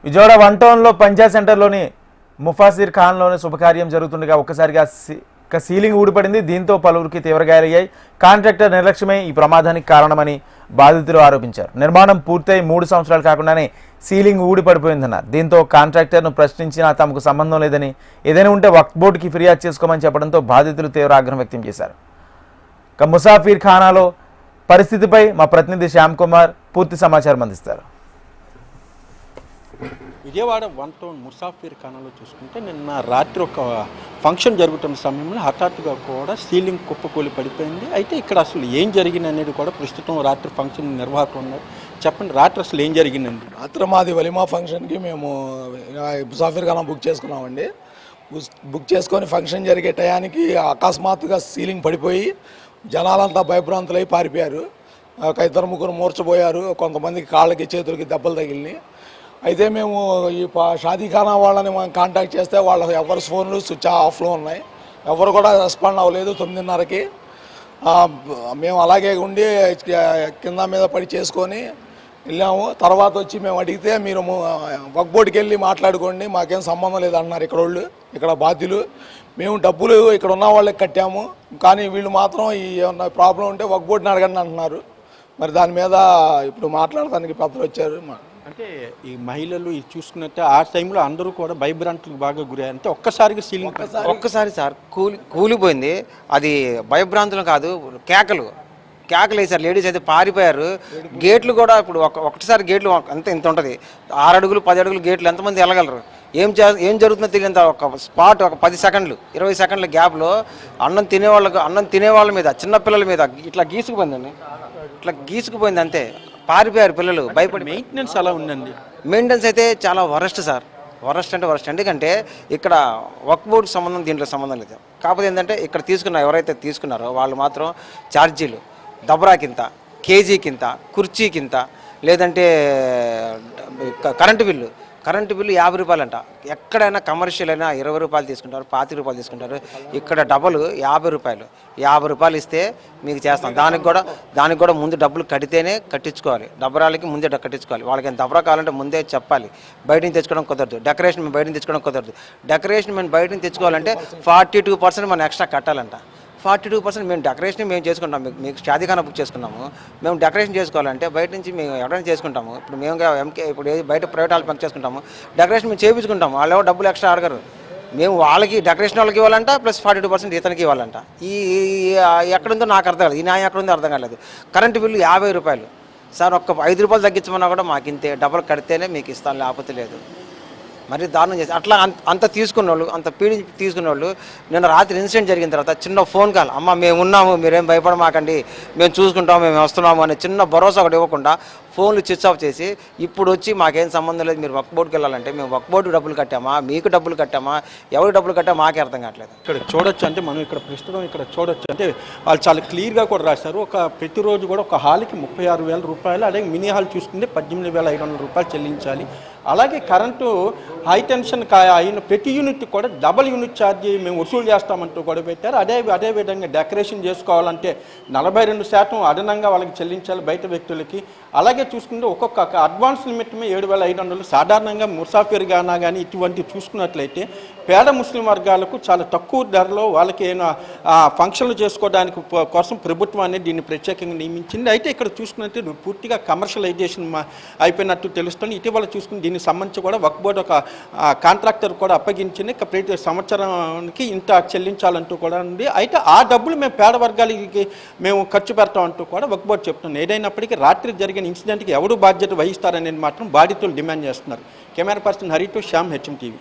Vijayawada one టౌన్లో పంచాయత్ సెంటర్లోని ముఫాసిర్ ఖాన్లోని శుభకార్యం జరుగుతుండగా ఒక్కసారిగా సీలింగ్ ఊడిపడింది. దీంతో పలువురికి తీవ్రగాయాలయ్యాయి. కాంట్రాక్టర్ నిర్లక్ష్యమే ఈ ప్రమాదానికి కారణమని బాధితులు ఆరోపించారు. నిర్మాణం పూర్తయి 3 సంవత్సరాలు కాకుండానే సీలింగ్ ఊడిపడిపోయిందన్నారు. దీంతో కాంట్రాక్టర్ను ప్రశ్నించినా తమకు సంబంధం లేదని, ఏదైనా ఉంటే వక్ఫ్ బోర్డుకి ఫిర్యాదు చేసుకోమని చెప్పడంతో బాధితులు తీవ్ర ఆగ్రహం వ్యక్తం చేశారు. ముసాఫిర్ ఖానాలో పరిస్థితిపై మా ప్రతినిధి శ్యామ్ కుమార్ పూర్తి సమాచారం అందిస్తారు. విజయవాడ వన్ టౌన్ ముసాఫిర్ ఖానాలో చూసుకుంటే నిన్న రాత్రి ఒక ఫంక్షన్ జరుగుతున్న సమయంలో హఠాత్తుగా కూడా సీలింగ్ కుప్పకూలి పడిపోయింది. అయితే ఇక్కడ అసలు ఏం జరిగింది అనేది కూడా ప్రస్తుతం రాత్రి ఫంక్షన్ నిర్వాహకులు ఉన్నారు. చెప్పండి, రాత్రి అసలు ఏం జరిగిందండి? రాత్రి మాది వలిమా ఫంక్షన్కి మేము ముసాఫిర్ ఖానా బుక్ చేసుకున్నామండి. బుక్ చేసుకొని ఫంక్షన్ జరిగే టయానికి అకస్మాత్తుగా సీలింగ్ పడిపోయి జనాలంతా భయభ్రాంతులై పారిపోయారు. ఒక 2-3 మూర్చపోయారు. కొంతమందికి కాళ్ళకి చేతులకి దెబ్బలు తగిలినాయి. అయితే మేము ఈ షాదీఖానా వాళ్ళని మనం కాంటాక్ట్ చేస్తే వాళ్ళ ఎవరి ఫోన్లు స్విచ్ ఆఫ్లో ఉన్నాయి. ఎవరు కూడా రెస్పాండ్ అవ్వలేదు. 9:30కి మేము అలాగే ఉండి కింద మీద పడి చేసుకొని వెళ్ళాము. తర్వాత వచ్చి మేము అడిగితే మీరు వక్ఫ్ బోర్డుకి వెళ్ళి మాట్లాడుకోండి, మాకేం సంబంధం లేదన్నారు ఇక్కడ వాళ్ళు, ఇక్కడ బాధ్యులు. మేము డబ్బులు ఇక్కడ ఉన్న వాళ్ళకి కట్టాము, కానీ వీళ్ళు మాత్రం ఈ ఏమన్నా ప్రాబ్లం ఉంటే వక్ఫ్ బోర్డుని అడగండి అంటున్నారు. మరి దాని మీద ఇప్పుడు మాట్లాడడానికి పెద్దలు వచ్చారు. అంటే ఈ మహిళలు ఇది చూసుకున్నట్టే ఆ టైంలో అందరూ కూడా భయభ్రాంతులకు బాగా గురయ్యారు. అంటే ఒక్కసారి సార్ కూలిపోయింది. అది భయభ్రాంతులు కాదు, కేకలు వేశారు. లేడీస్ అయితే పారిపోయారు. గేట్లు కూడా ఇప్పుడు ఒకటిసారి గేట్లు అంతే ఇంత ఉంటుంది. 6 అడుగులు 10 అడుగులు గేట్లు ఎంతమంది వెళ్ళగలరు? ఏం జరుగుతుందో తెలియదు. ఒక స్పాట్ ఒక 10 సెకండ్లు 20 సెకండ్ల గ్యాప్లో అన్నం తినేవాళ్ళ మీద, చిన్నపిల్లల మీద ఇట్లా గీసుకుపోయిందండి. ఇట్లా గీసుకుపోయింది అంతే. పారిపోయారు పిల్లలు భయపడి. మెయింటెనెన్స్ అలా ఉందండి. మెయింటెనెన్స్ అయితే చాలా వరస్ట్ సార్. వరస్ట్ అంటే వరస్ట్. ఎందుకంటే ఇక్కడ వక్ఫ్ బోర్డుకి సంబంధం దీంట్లో సంబంధం లేదు. కాకపోతే ఏంటంటే ఇక్కడ ఎవరైతే తీసుకున్నారో వాళ్ళు మాత్రం ఛార్జీలు దబరాకింత, కేజీకింత, కుర్చీకింత, లేదంటే కరెంటు బిల్లు 50 రూపాయలు అంట. ఎక్కడైనా కమర్షియల్ అయినా 20 రూపాయలు తీసుకుంటారు, 25 రూపాయలు తీసుకుంటారు. ఇక్కడ డబల్ 50 రూపాయలు. 50 రూపాయలు ఇస్తే మీకు చేస్తాం. దానికి కూడా ముందు డబ్బులు కడితేనే కట్టించుకోవాలి. డబరాలకి ముందే కట్టించుకోవాలి. వాళ్ళకి దబరా కావాలంటే ముందే చెప్పాలి. బయట నుంచి తెచ్చుకోవడం కుదరదు. డెకరేషన్ మేము బయట నుంచి తెచ్చుకోవడం కుదరదు. డెకరేషన్ మేము బయట నుంచి తెచ్చుకోవాలంటే 42% మనం ఎక్స్ట్రా కట్టాలంట. 42% మేము డెకరేషన్ మేము చేసుకుంటాం. మీకు షాదీఖానా బుక్ చేసుకున్నాము. మేము డెకరేషన్ చేసుకోవాలంటే బయట నుంచి మేము ఎవరైనా చేసుకుంటాము. ఇప్పుడు మేము ఇప్పుడు బయట ప్రైవేట్ హాల్ పని చేసుకుంటాము. డెకరేషన్ మేము చేయించుకుంటాము. వాళ్ళు డబ్బులు ఎక్స్ట్రా అడగరు. మేము వాళ్ళకి డెకరేషన్ వాళ్ళకి ఇవ్వాలంట, ప్లస్ 42% ఇతనికి ఇవ్వాలంట. ఈ ఎక్కడుందో నాకు అర్థం కాలేదు. ఈ న్యాయం ఎక్కడుందో అర్థం కాలేదు. కరెంటు బిల్లు 50 రూపాయలు సార్. ఒక్క 5 రూపాయలు తగ్గించమన్నా కూడా మాకు ఇంతే. డబ్బులు కడితేనే మీకు ఇస్తాను, లేకపోతే లేదు. మరి దారుణం చేసి అట్లా అంత తీసుకున్నోళ్ళు, అంత పీడించి తీసుకునేవాళ్ళు నిన్న రాత్రి ఇన్సిడెంట్ జరిగిన తర్వాత చిన్న ఫోన్ కాల్, అమ్మ మేము ఉన్నాము, మీరేం భయపడమాకండి, మేము చూసుకుంటాము, మేము వస్తున్నాము అనే చిన్న భరోసా ఒకటి ఇవ్వకుండా ఫోన్లు స్విచ్ ఆఫ్ చేసి ఇప్పుడు వచ్చి మాకేం సంబంధం లేదు, మీరు వక్ఫ్ బోర్డుకి వెళ్ళాలంటే మేము వక్ఫ్ బోర్డు డబ్బులు కట్టామా, మీకు డబ్బులు కట్టామా, ఎవరికి డబ్బులు కట్టామా మాకే అర్థం కావట్లేదు. ఇక్కడ చూడొచ్చు అంటే మనం ఇక్కడ ప్రస్తుతం ఇక్కడ చూడొచ్చు అంటే వాళ్ళు చాలా క్లియర్గా కూడా రాశారు. ప్రతిరోజు కూడా ఒక హాల్కి 36,000 రూపాయలు, అలాగే మినీ హాల్ చూసుకుంటే 18,500 రూపాయలు చెల్లించాలి. అలాగే కరెంటు హై టెన్షన్ అయిన ప్రతి యూనిట్ కూడా డబల్ యూనిట్ ఛార్జీ మేము వసూలు చేస్తామంటూ కూడా పెట్టారు. అదేవిధంగా డెకరేషన్ చేసుకోవాలంటే 42% అదనంగా వాళ్ళకి చెల్లించాలి బయట వ్యక్తులకి. అలాగే చూసుకుంటే ఒక్కొక్క అడ్వాన్స్ లిమిట్ 7,500. సాధారణంగా ముసాఫిర్ ఖానా కానీ ఇటువంటి చూసుకున్నట్లయితే పేద ముస్లిం వర్గాలకు చాలా తక్కువ ధరలో వాళ్ళకి ఫంక్షన్లు చేసుకోవడానికి కోసం ప్రభుత్వం అనేది దీన్ని ప్రత్యేకంగా నియమించింది. అయితే ఇక్కడ చూసుకున్నట్టు పూర్తిగా కమర్షియలైజేషన్ అయిపోయినట్టు తెలుస్తుంది. ఇటీవల చూసుకుని దీనికి సంబంధించి కూడా వక్ఫ్ బోర్డు ఒక కాంట్రాక్టర్ కూడా అప్పగించింది. ప్రతి సంవత్సరానికి ఇంత చెల్లించాలంటూ కూడా ఉంది. అయితే ఆ డబ్బులు మేము పేద వర్గాలకి మేము ఖర్చు పెడతామంటూ కూడా వక్ఫ్ బోర్డు చెప్తున్నాం. ఏదైనప్పటికీ రాత్రి జరిగిన ఇన్సిడెంట్కి ఎవరు బాధ్యత వహిస్తారనేది మాత్రం బాధితులు డిమాండ్ చేస్తున్నారు. కెమెరా పర్సన్ హరితో శ్యామ్, హెచ్ఎం టీవీ.